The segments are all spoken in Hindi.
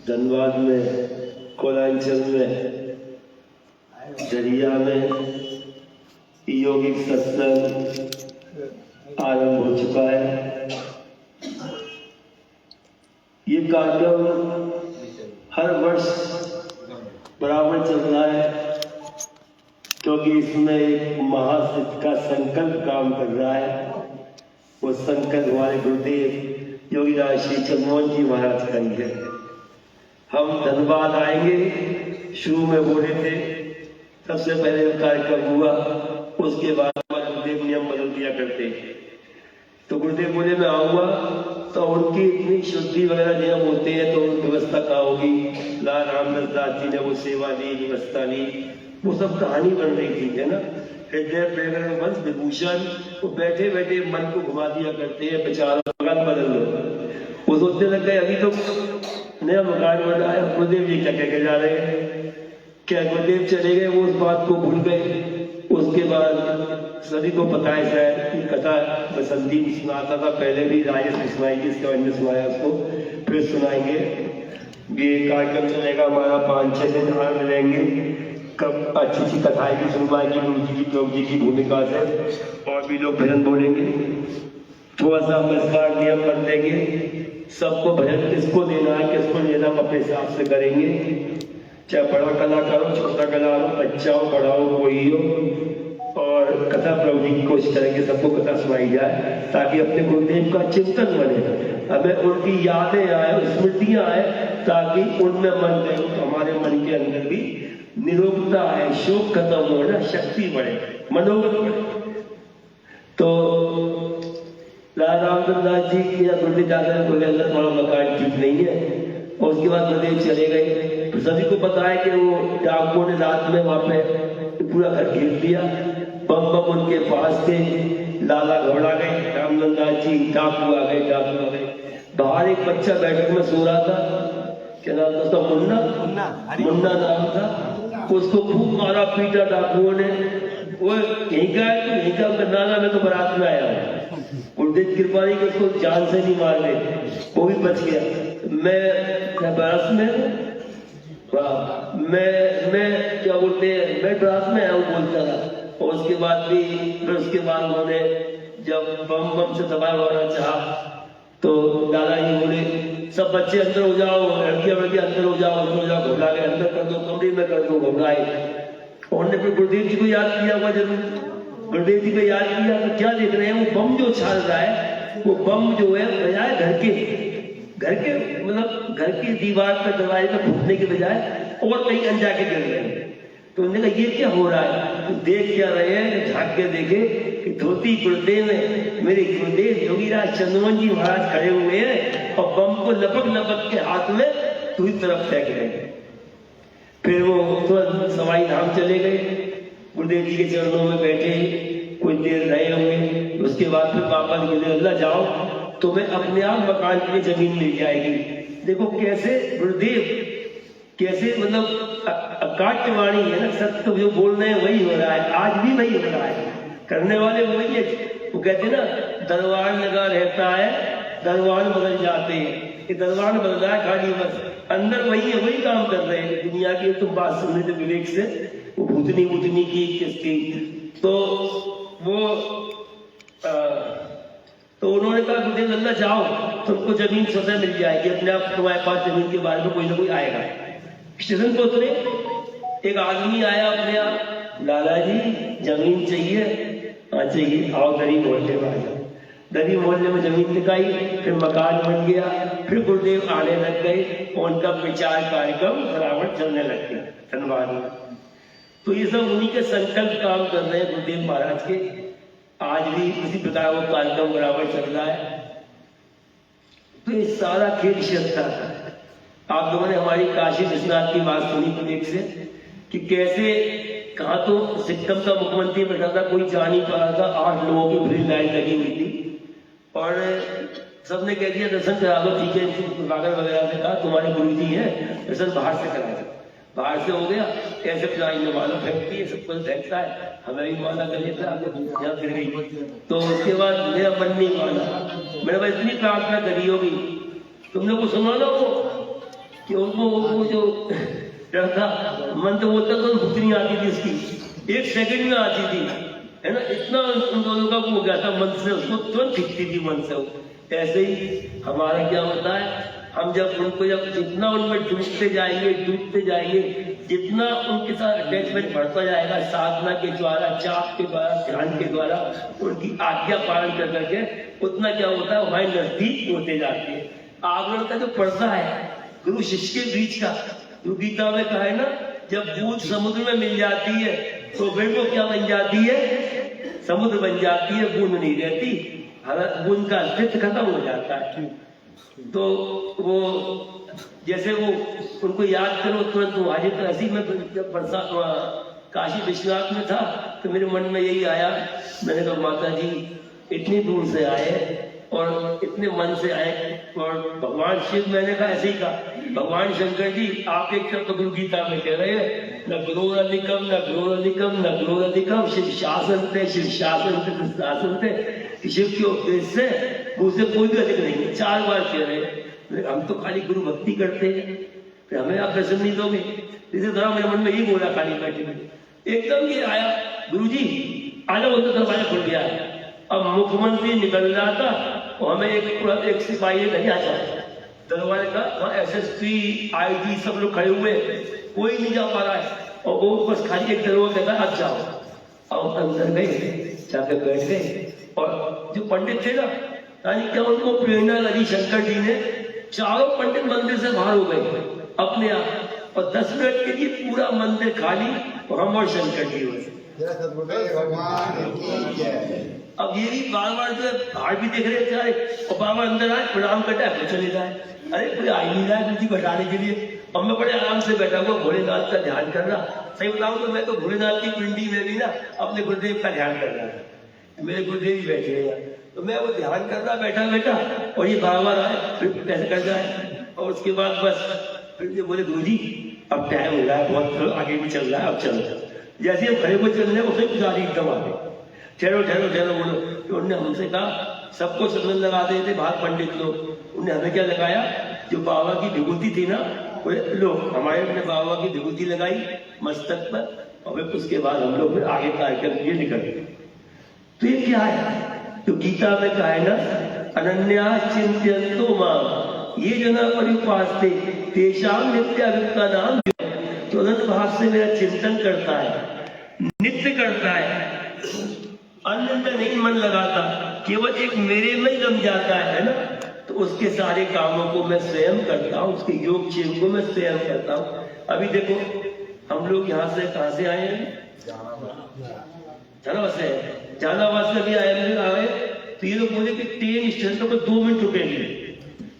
धनबाद में, कोलांचल में, झरिया में यौगिक सत्संग आरंभ हो चुका है। ये कार्यक्रम हर वर्ष बराबर चल रहा है, क्योंकि इसमें एक महासिद्ध का संकल्प काम कर रहा है। वो संकल्प हमारे गुरुदेव योगीराज श्री चंद्रमोहन जी महाराज का ही है। हम धनबाद आएंगे, शुरू में बोले थे, सबसे पहले कार्यक्रम हुआ, उसके बाद गुरुदेव नियम बदल दिया करते। तो गुरुदेव बोले मैं आऊंगा, तो उनकी इतनी शुद्धि वगैरह नियम होते हैं, तो उनकी व्यवस्था कहाँ होगी। लाल रामदास दास जी ने वो सेवा ली, व्यवस्था ली, वो सब कहानी बन रही थी, है ना। हृदय प्रेरण वंश विभूषण, वो बैठे बैठे मन को घुमा दिया करते हैं, बेचारा मकान बदल लो। वो सोचने लग गए अभी तो नया मकान बन रहा है, गुरुदेव जी क्या कह के जा रहे हैं, क्या गुरुदेव चले गए, वो उस बात को भूल गए। उसके बाद सभी को पता है शायद कि कथा बसंती सुनाता था, पहले भी राजेश ने सुनाई थी, इसके बाद में सुनाया उसको, फिर सुनाएंगे। ये कार्यक्रम चलेगा हमारा 5-6 दिन आनंद लेंगे। कब अच्छी अच्छी कथाएं भी सुनवाएंगे गुरु जी की, प्रभु जी की भूमिका से, और भी लोग भजन बोलेंगे। थोड़ा सा मजेदार नियम कर देंगे, सबको भजन किसको देना है, किसको लेना, हम अपने हिसाब से करेंगे। चाहे बड़ा कलाकार हो, छोटा कलाकार हो, बच्चा हो, बड़ा हो, कोई हो, और कथा प्रभु जी की कोशिश करेंगे सबको कथा सुनाई जाए, ताकि अपने गुरुदेव का चिंतन बने, हमें उनकी यादें आए, स्मृतियां आए, ताकि उनमें मन दे, तो हमारे मन के अंदर भी निरोगता आए, शोक खत्म हो, ना शक्ति बढ़े, मनोबल बढ़े। तो रामदास जी की या गुरुदेव जाकर कोई अंदर थोड़ा मकान ठीक नहीं है, और उसके बाद गुरुदेव चले गए। तो सभी को पता है कि वो डाकुओं ने रात में वहां पे पूरा घर घेर दिया, बम बम उनके पास थे, लाला घबरा गए, रामदास जी डाकू आ गए। बाहर एक बच्चा बैठक में सो रहा था, क्या नाम था उसका, मुन्ना नाम था। उसको खूब मारा पीटा डाकुओं ने। वो यहीं का है, तो यहीं का नाना, मैं तो बारात में आया हूँ, गुरुदेव कृपा नहीं कि उसको जान से नहीं मार ले, वो भी बच गया। मैं बारात में, मैं क्या बोलते हैं, मैं बारात में आया हूँ बोलता था। और उसके बाद भी, फिर उसके बाद उन्होंने जब बम से दबाया होना चाहा, तो दादाजी बोले सब बच्चे अंदर हो जाओ, लड़कियां अंदर हो जाओ, घबरा गए, अंदर कर दो, कमरे में कर दो, घबराए। उन्होंने फिर गुरुदेव जी को याद किया हुआ, जरूर गुरुदेव जी को याद किया, तो क्या देख रहे हैं, वो बम जो छाल रहा है, वो बम जो है बजाय घर के मतलब घर की दीवार पर, दरवाजे पर फूटने के बजाय और कहीं अंजा के गिर रहे हैं। तो उन्होंने कहा ये क्या हो रहा है, तो देख क्या रहे हैं, झांक के देखे कि धोती कुर्ते में मेरे गुरुदेव योगीराज चंद्रमोहन जी महाराज खड़े हुए हैं, और बम को लपक के हाथ में दूसरी तरफ फेंक रहे हैं। फिर वो तुरंत सवाई धाम चले गए, गुरुदेव जी के चरणों में बैठे, कुछ देर रहे होंगे। उसके बाद फिर वापस बोले अल्लाह जाओ, तुम्हें अपने आप मकान के लिए जमीन मिल जाएगी। देखो कैसे गुरुदेव, कैसे मतलब अकाट्यवाणी है ना, सत्य जो बोल रहे हैं वही हो रहा है, आज भी वही हो रहा है, करने वाले वही है। वो कहते हैं ना, दरबार लगा रहता है, दरबार बदल जाते हैं, कि दरबार बदल रहा है खाली, बस अंदर वही है, वही काम कर रहे हैं। दुनिया की तुम बात सुन रहे थे विवेक से, वो भूतनी की किसकी, तो वो तो उन्होंने कहा गुरुदेव अल्लाह जाओ, तुमको जमीन स्वतः मिल जाएगी, अपने आप तुम्हारे पास जमीन के बारे में कोई ना कोई आएगा। स्टेशन पर उतरे, एक आदमी आया अपने आप, लाला जी जमीन चाहिए, हाँ चाहिए, आओ दरी मोहल्ले में आ जाओ। दरी मोहल्ले में जमीन दिखाई, फिर मकान बन गया, फिर गुरुदेव आने लग गए, और उनका प्रचार कार्यक्रम बराबर चलने लग गया धनबाद में। तो ये सब उन्हीं के संकल्प काम कर रहे हैं गुरुदेव महाराज के। आज भी उसी प्रकार वो कार्यक्रम बराबर चल रहा है। तो ये सारा खेल श्रद्धा था। आप लोगों ने हमारी काशी विश्वनाथ की बात सुनी विवेक से, कि कैसे कहा तो सिक्किम का मुख्यमंत्री बैठा था, कोई जा नहीं पा रहा था, 8 लोगों की पूरी लाइन लगी हुई थी, और सबने कह दिया दर्शन करा दो, ठीक है, कागज वगैरह से कहा तुम्हारे गुरु जी है, दर्शन बाहर से करा दो। बाहर से हो गया, ऐसे प्लान माला फेंकती है, सब कुछ फेंकता है, हमें भी माला कर लेता है, फिर गई। तो उसके बाद मेरा मन नहीं माना, मैंने बस इतनी प्रार्थना करी होगी, तुमने को सुना ना वो कि उनको वो जो डर था, मन तो बोलता तो भूख नहीं आती थी उसकी, 1 सेकंड में आती थी, है ना। इतना उन दोनों का वो हो गया था मन से, उसको तुरंत दिखती थी मन से। ऐसे ही हमारा क्या होता है, हम जब उनको जितना उनमें डूबते जाएंगे, जितना उनके साथ अटैचमेंट बढ़ता जाएगा, साधना के द्वारा, जाप के द्वारा, ध्यान के द्वारा, उनकी आज्ञा पालन कर करके, उतना क्या होता है, हमारे नजदीक होते जाते हैं। आवरण का जो पर्दा है गुरु शिष्य के बीच का, जो गीता में कहा है ना, जब बूंद समुद्र में मिल जाती है तो फिर वो क्या बन जाती है, समुद्र बन जाती है, बूंद नहीं रहती, बूंद का अस्तित्व खत्म हो जाता है। तो वो जैसे वो उनको याद करो तुरंत वो हाजिर। तो ऐसी मैं जब बरसात काशी विश्वनाथ में था तो मेरे मन में यही आया, मैंने कहा माता जी इतनी दूर से आए और इतने मन से आए, और भगवान शिव, मैंने कहा ऐसे ही कहा, भगवान शंकर जी आप एक तो गुरु गीता में कह रहे हैं न गुरोर अधिकम न गुरोर अधिकम न गुरोर अधिकम, शिव शासन थे, शिव शासन थे, शासन थे। शिव के उपदेश से मुझसे कोई भी अधिक नहीं है, 4 बार कह रहे हैं। हम तो खाली गुरु भक्ति करते हैं, फिर हमें आप दर्शन नहीं दोगे। इसी तरह मेरे मन में यही बोला खाली बैठे बैठे, एकदम ये आया गुरु जी आ जाओ, तो दरवाजा खुल गया। अब मुख्यमंत्री निकल रहा था और हमें एक सिपाही नहीं आ जाए, दरवाजे का SSP IG सब लोग खड़े हुए, कोई नहीं जा पा रहा है, और वो बस खाली एक दरवाजा कहता अब जाओ। अब अंदर गए, जाकर बैठ गए, और जो पंडित थे ना, यानी क्या उनको प्रेरणा लगी शंकर जी ने, चारों पंडित मंदिर से बाहर हो गए अपने आप, और 10 मिनट के लिए पूरा मंदिर खाली, और हम और शंकर जी हुए। अब ये भी बार बार जो है बाहर भी देख रहे थे, और बार बार अंदर आए, प्रणाम करता है, चले जाए, अरे कोई आ ही नहीं रहा है मुझे बैठाने के लिए। और मैं बड़े आराम से बैठा हुआ भोलेनाथ का ध्यान कर रहा। सही बताऊं तो मैं तो भोलेनाथ की पिंडी में भी ना अपने गुरुदेव का ध्यान कर रहा था, मेरे गुरुदेव ही बैठे हैं, तो मैं वो ध्यान कर रहा बैठा बैठा, और ये बार बार आए, फिर कैसे कर जाए, और उसके बाद बस फिर बोले गुरु जी अब टाइम हो रहा है, बहुत आगे भी चल रहा है, अब चलो। जैसे हम खड़े को चल रहे उसे पुजारी एकदम आ गए, ठहरो ठहरो ठहरो बोलो। तो उन्होंने हमसे कहा, सबको संगन लगा दे थे बाहर पंडित लोग, उन्होंने हमें क्या लगाया, जो बाबा की विभूति थी ना, लो हमारे अपने बाबा की विभूति लगाई मस्तक पर, और फिर उसके बाद हम लोग फिर आगे कार्यक्रम लिए निकल गए। तो ये क्या है, तो गीता में कहा है ना, अनन्या चिंत्यन्तो मां ये जना परिपास्ते तेषां नित्याभियुक्ता नाम। तो अनंत भाव से मेरा चिंतन करता है, नित्य करता है, अन्य में नहीं मन लगाता, केवल एक मेरे में ही रम जाता है ना, तो उसके सारे कामों को मैं स्वयं करता हूँ, उसके योग क्षेम को मैं स्वयं करता हूँ। अभी देखो हम लोग यहाँ से कहाँ से आए हैं, जहानाबाद से भी आए, तो ये लोग बोले कि ट्रेन स्टेशन पर 2 मिनट रुकेंगे।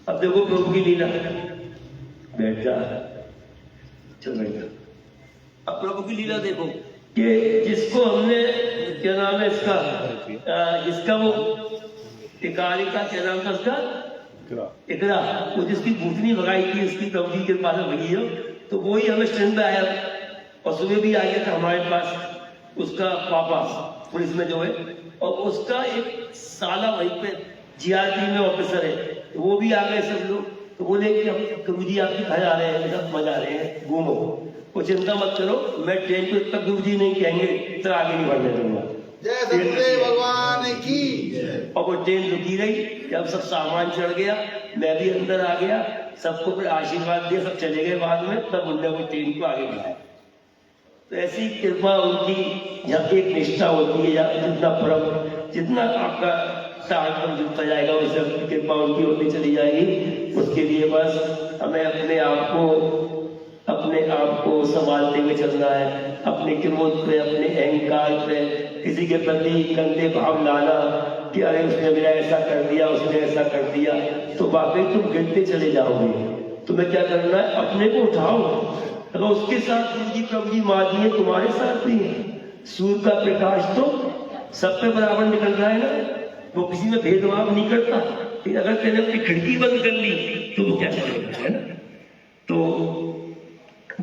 अब देखो प्रभु की लीला, बैठ जा, चल बैठ जा। अब प्रभु की लीला देखो कि जिसको हमने क्या नाम है इसका, जिसका वो टिकारी का क्या नाम था उसका, इकरा, वो जिसकी भूतनी भगाई थी उसकी प्रभु जी के पास भगी हो, तो वो ही हमें स्टैंड पे आया, और सुबह भी आ गया था हमारे पास उसका पापा पुलिस में जो है, और उसका एक साला वहीं पे GRP में ऑफिसर है, तो वो भी आ गए सब लोग। तो बोले कि हम गुरु जी आपके घर आ रहे हैं, सब मजा रहे हैं, घूमो, वो चिंता मत करो, मैं ट्रेन को तक गुरु जी नहीं कहेंगे तो आगे नहीं बढ़ने दूंगा। भगवान की। और वो ट्रेन रुकी रही, जब सब सामान चढ़ गया, मैं भी अंदर आ गया, सबको फिर आशीर्वाद दिया, सब चले गए बाद में, तब उनने वो ट्रेन को आगे बढ़ाया। तो ऐसी कृपा उनकी, जहाँ एक निष्ठा होती है, या जितना परम, जितना आपका साधन जुड़ता जाएगा, उससे कृपा उनकी होती चली जाएगी। उसके लिए बस हमें अपने आप को संभालते हुए चलना है, अपने क्रोध पे, अपने अहंकार पे, किसी के प्रति गंदे भाव लाना कि अरे उसने मेरा ऐसा कर दिया, उसने ऐसा कर दिया, तो वाकई तुम गिरते चले जाओगे। तुम्हें क्या करना है, अपने को उठाओ, अगर उसके साथ जी प्रभु जी माँ जी तुम्हारे साथ भी है। सूर्य का प्रकाश तो सब पे बराबर निकल रहा है ना, वो किसी में भेदभाव नहीं करता। फिर अगर तेने अपनी खिड़की बंद कर ली तो वो क्या करेगा, है ना। तो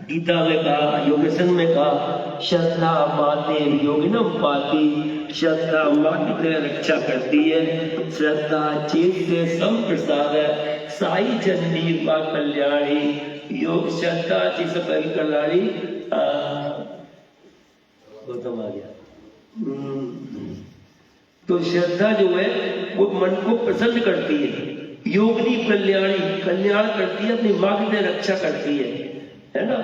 गीता में कहा, योगेशन में कहा, श्रद्धा माते योगिनम पाती श्रद्धा माँ की तरह रक्षा करती है। श्रद्धा चेत से संप्रसाद है, साई चंडी माँ कल्याणी, योग श्रद्धा ची सकल कल्याणी। गौतम आ गया। तो श्रद्धा जो है वो मन को प्रसन्न करती है, योगनी कल्याणी, कल्याण करती है, अपनी माँ की तरह रक्षा करती है ना।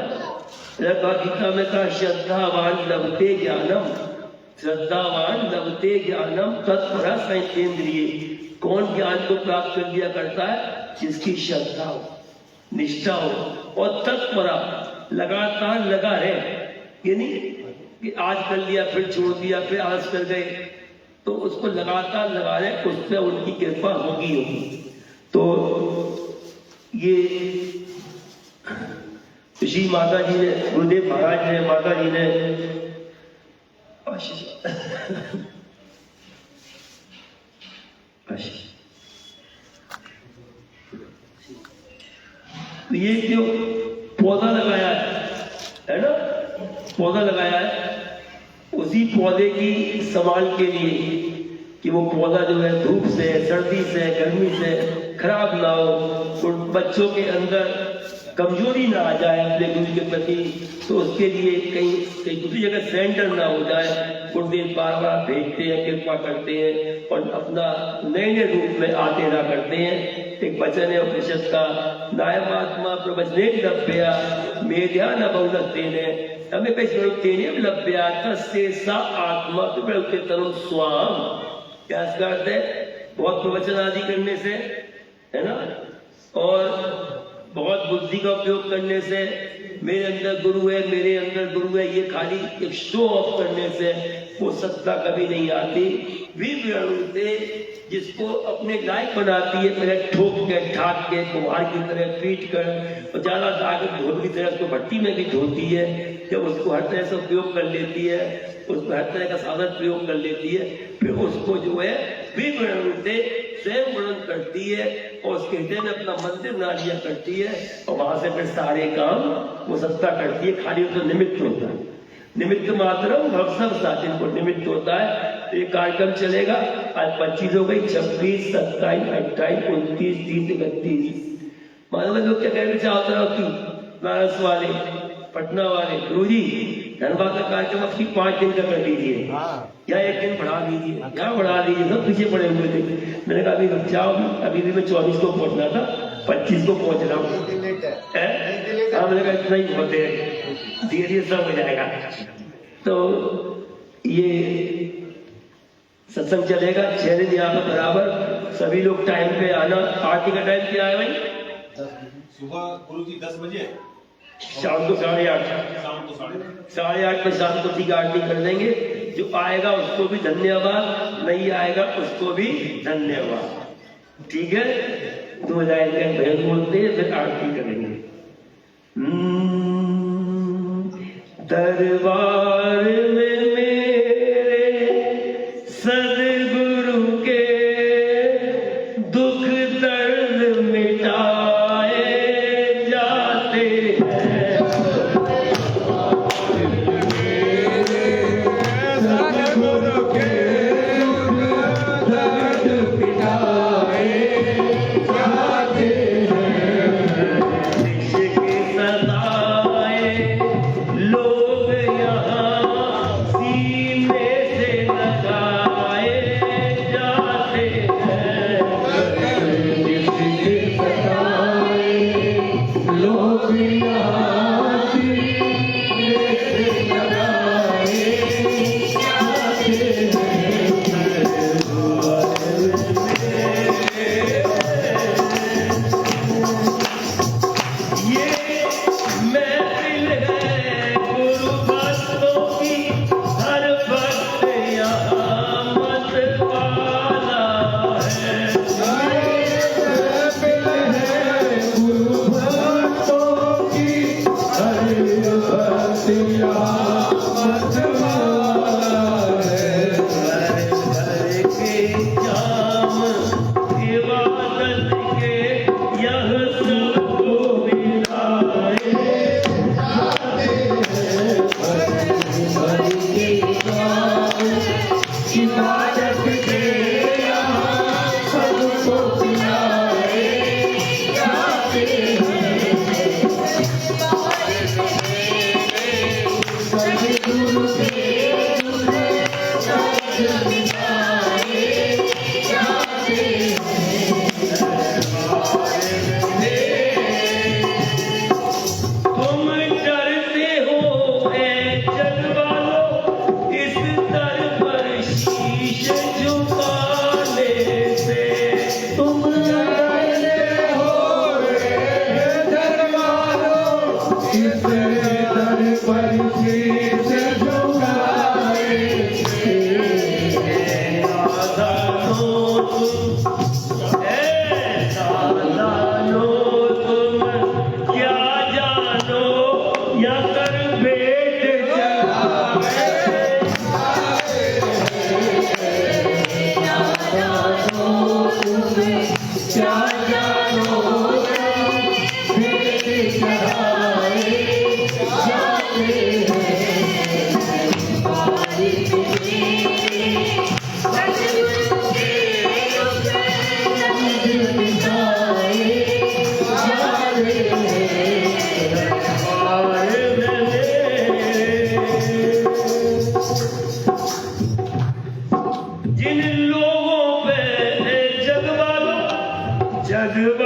गीता में कहा श्रद्धावान लभते ज्ञानम, श्रद्धावान लभते ज्ञानम तत्परा संयतेन्द्रिय। कौन ज्ञान को प्राप्त कर लिया करता है? जिसकी श्रद्धा हो, निष्ठा हो और तत्परा लगातार लगा रहे। ये नहीं कि आज कर लिया फिर छोड़ दिया फिर आज कर गए, तो उसको लगातार लगा रहे, उस पर उनकी कृपा होगी। तो ये श्री माता जी ने, गुरुदेव महाराज ने, माता जी ने तो ये जो पौधा लगाया है ना, पौधा लगाया है, उसी पौधे की संभाल के लिए कि वो पौधा जो है धूप से, सर्दी से, गर्मी से खराब ना हो, तो बच्चों के अंदर कमजोरी ना आ जाए अपने गुरु के प्रति, तो उसके लिए कहीं दूसरी जगह सेंटर ना हो जाए। गुरुदेव बार बार भेजते हैं, कृपा करते हैं और अपना नए नए रूप में आते रहा करते हैं। एक वचन है उपनिषद का, नायमात्मा प्रवचने लभ्या मेध्या न बहुलतेने हमें तेने लभ्या तस्से सा आत्मा प्रवृत्ति तरुण स्वाम। क्या करते हैं? बहुत प्रवचन आदि करने से, है ना, और बहुत बुद्धि का उपयोग करने से, मेरे अंदर गुरु है, मेरे अंदर गुरु है, ये खाली एक शो ऑफ करने से वो सत्ता कभी नहीं आती। विवरणते जिसको अपने लायक बनाती है, पहले ठोक के, ठाक के, कुम्हार की तरह पीट कर और ज्यादा दाग धोल की तरह उसको भट्टी में भी धोती है। जब उसको हर तरह से उपयोग कर लेती है, उसको हर तरह का साधन प्रयोग कर लेती है, फिर उसको जो है विवरणते स्वयं वर्णन करती है और उसके हृदय में अपना मंदिर बना लिया करती है और वहां से फिर सारे काम वो सत्ता करती है। खाली उसको निमित्त होता है, निमित्त मात्रम भवसव साचिन को निमित्त होता है। ये कार्यक्रम चलेगा, आज 25 हो गई, 26, 27, 28, 29, 30, 31। मालूम लोग क्या कहते चाहते हैं आपकी बनारस वाले, पटना वाले, गुरुजी धनबाद का कार्यक्रम आपकी 5 दिन का कर लीजिए या 1 दिन बढ़ा लीजिए, क्या बढ़ा लीजिए, सब पीछे पड़े हुए थे। मैंने कहा अभी रुक जाओ, अभी भी मैं 24 को पहुंचना था, 25 को पहुंच रहा हूँ। मैंने कहा इतना ही होते हैं, धीरे धीरे सब हो जाएगा। तो ये सत्संग चलेगा 6 दिन यहाँ पर बराबर, सभी लोग टाइम पे आना। आरती का टाइम क्या है भाई? सुबह गुरुजी 10 बजे, शाम को 8:30, शाम को 8:30 पर शाम को ठीक आरती कर देंगे। जो आएगा उसको भी धन्यवाद, नहीं आएगा उसको भी धन्यवाद, ठीक है। 2 लाइन का भजन बोलते हैं, फिर आरती करेंगे। दरबार में मेरे सदगुरु के दुख दर्द मिटाए जाते हैं। सदगुरु के दुख दर्द मिटाए जाते हैं। शिष्य के सताए लोग यहाँ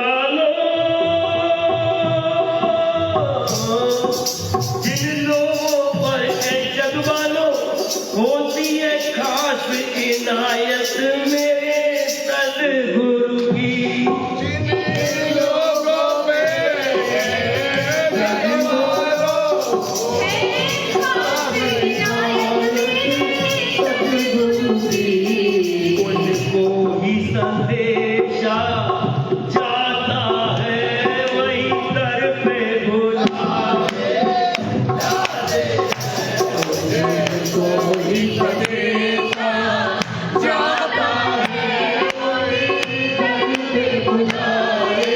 वालों, जिन लोगों पर जग वालों होती है खास इनायत मेरे सदगुरु की। जिन लोगों पे उनको ही संदेशा जाता है वही दर पे बुलावे, उनको ही संदेशा जाता है वही दर पे बुलावे,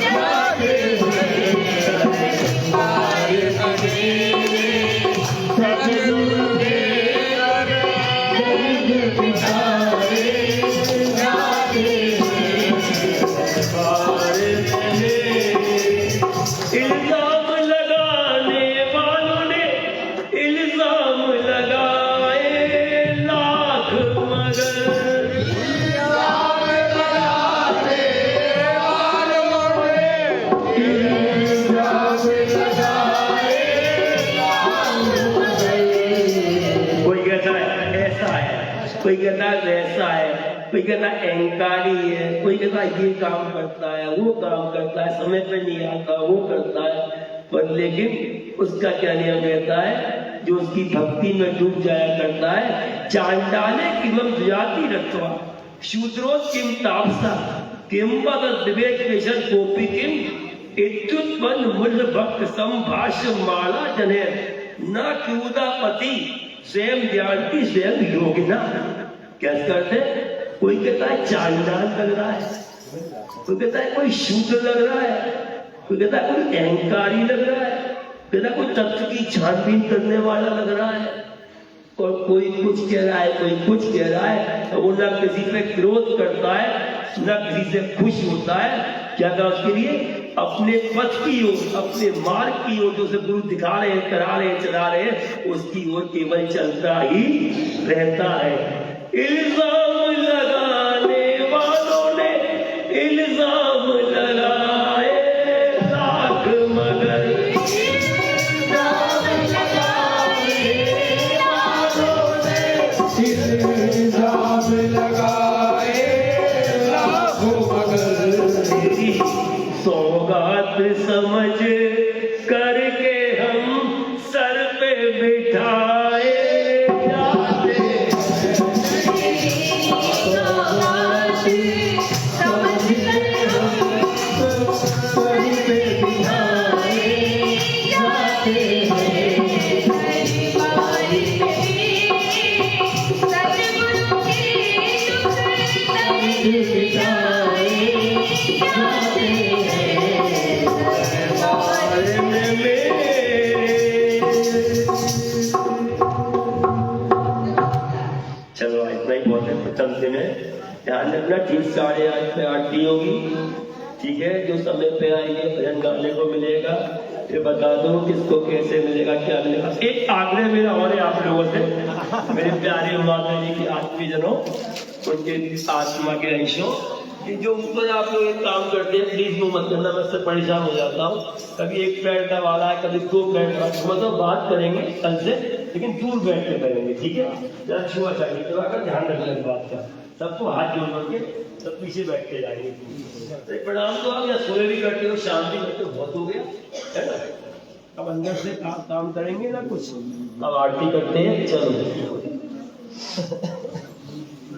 जाते हुए हमारे अनेरे सदगुरु के इल्जाम लगाने वालों ने इल्जाम लगाए लाख मगर, कोई कहता है ऐसा है, कोई कहता है वैसा है, कोई कहता है अहंकारी है, कोई कहता है ये काम करता है, वो काम करता है, समय पे नहीं आता, वो करता है। पर लेकिन उसका क्या नियम रहता है, जो उसकी भक्ति में डूब जाया करता है। चांडाले किमं जाति रत्वा शूद्रोस किम तापसा किम पद विवेक विशद कोपी किम इत्युत्पन्न मूल्य भक्त संभाष्य माला जने न क्यूदापति स्वयं जानती स्वयं योगिना। क्या करते, कोई कहता है चांडाल लग रहा है, कोई कहता है कोई शूद्र लग रहा है, कोई कहता है कोई अहंकारी लग रहा है, कहता कोई तत्व की छानबीन करने वाला लग रहा है, और कोई कुछ कह रहा है, कोई कुछ कह रहा है। तो वो न किसी पे क्रोध करता है, न किसी से खुश होता है। क्या था उसके लिए, अपने पथ की ओर, अपने मार्ग की ओर जो उसे गुरु दिखा रहे हैं, करा रहे हैं, चला रहे हैं, उसकी ओर केवल चलता ही रहता है। इल्जाम लगाने वालों ने इल्जाम लगाए लाख मगर, इल्जाम लगाए लाखों मगर, तेरी सौगात समझ करके हम सर पे बिठाए जाते चलो इतना ही बहुत है। प्रथम दिन है, ध्यान रखना ठीक 8:30 पे आरती होगी, ठीक है। जो समय पे आएंगे भजन गाने को मिलेगा, ये बता दो किसको कैसे मिलेगा, क्या मिलेगा। एक आग्रह मेरा और है आप लोगों से, मेरे प्यारे माता जी की आत्मीजनों, उनके आत्मा के अंशों, कि जो ऊपर आप लोग एक काम करते हैं प्लीज वो मत करना, मैं उससे परेशान हो जाता हूँ। कभी एक पैर दबा रहा है, कभी 2 पैर दबा, मतलब बात करेंगे कल से, लेकिन दूर बैठ के करेंगे, ठीक है। जरा छुआ चाहिए तो अगर ध्यान रखना इस बात का, सबको हाथ जोड़ के सब पीछे बैठ के जाएंगे। तो प्रणाम तो आप या सोए भी करते हो, शाम भी करते हो, बहुत हो गया है ना। अब अंदर से काम करेंगे ना कुछ, अब आरती करते हैं, चलो